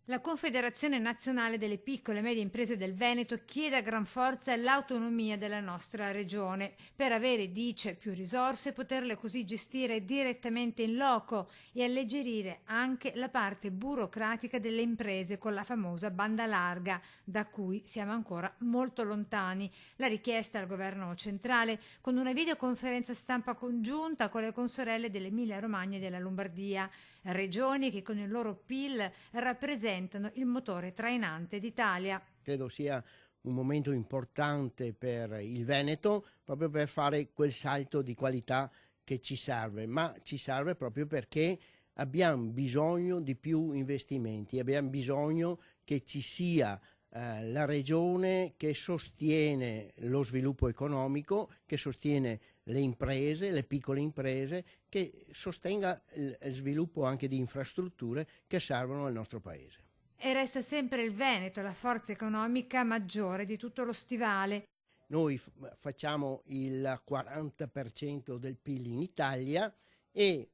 La Confederazione Nazionale delle Piccole e Medie Imprese del Veneto chiede a gran forza l'autonomia della nostra regione per avere, dice, più risorse e poterle così gestire direttamente in loco e alleggerire anche la parte burocratica delle imprese con la famosa banda larga, da cui siamo ancora molto lontani. La richiesta al governo centrale con una videoconferenza stampa congiunta con le consorelle dell'Emilia Romagna e della Lombardia, regioni che con il loro PIL rappresentano il motore trainante d'Italia. Credo sia un momento importante per il Veneto, proprio per fare quel salto di qualità che ci serve, ma ci serve proprio perché abbiamo bisogno di più investimenti, abbiamo bisogno che ci sia la regione che sostiene lo sviluppo economico, che sostiene le imprese, le piccole imprese, che sostenga il sviluppo anche di infrastrutture che servono al nostro paese. E resta sempre il Veneto la forza economica maggiore di tutto lo stivale. Noi facciamo il 40% del PIL in Italia e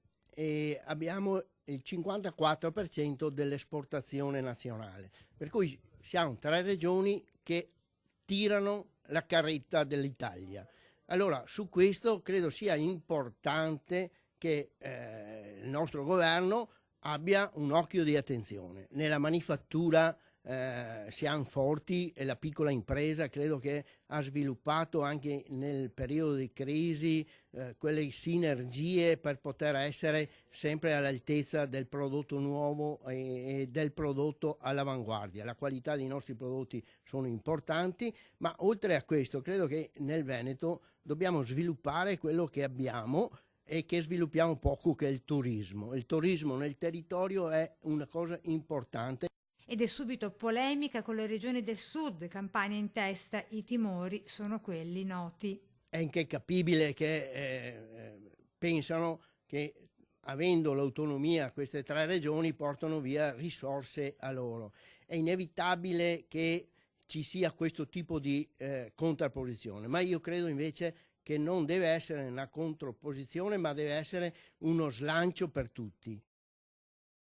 abbiamo il 54% dell'esportazione nazionale, per cui siamo tre regioni che tirano la carretta dell'Italia. Allora, su questo credo sia importante che il nostro governo abbia un occhio di attenzione. Nella manifattura siamo forti e la piccola impresa credo che ha sviluppato anche nel periodo di crisi quelle sinergie per poter essere sempre all'altezza del prodotto nuovo e del prodotto all'avanguardia. La qualità dei nostri prodotti sono importanti, ma oltre a questo credo che nel Veneto dobbiamo sviluppare quello che abbiamo e che sviluppiamo poco, che è il turismo. Il turismo nel territorio è una cosa importante. Ed è subito polemica con le regioni del sud, Campania in testa, i timori sono quelli noti. È incapibile che pensano che avendo l'autonomia queste tre regioni portano via risorse a loro. È inevitabile che ci sia questo tipo di contrapposizione, ma io credo invece che non deve essere una contrapposizione, ma deve essere uno slancio per tutti.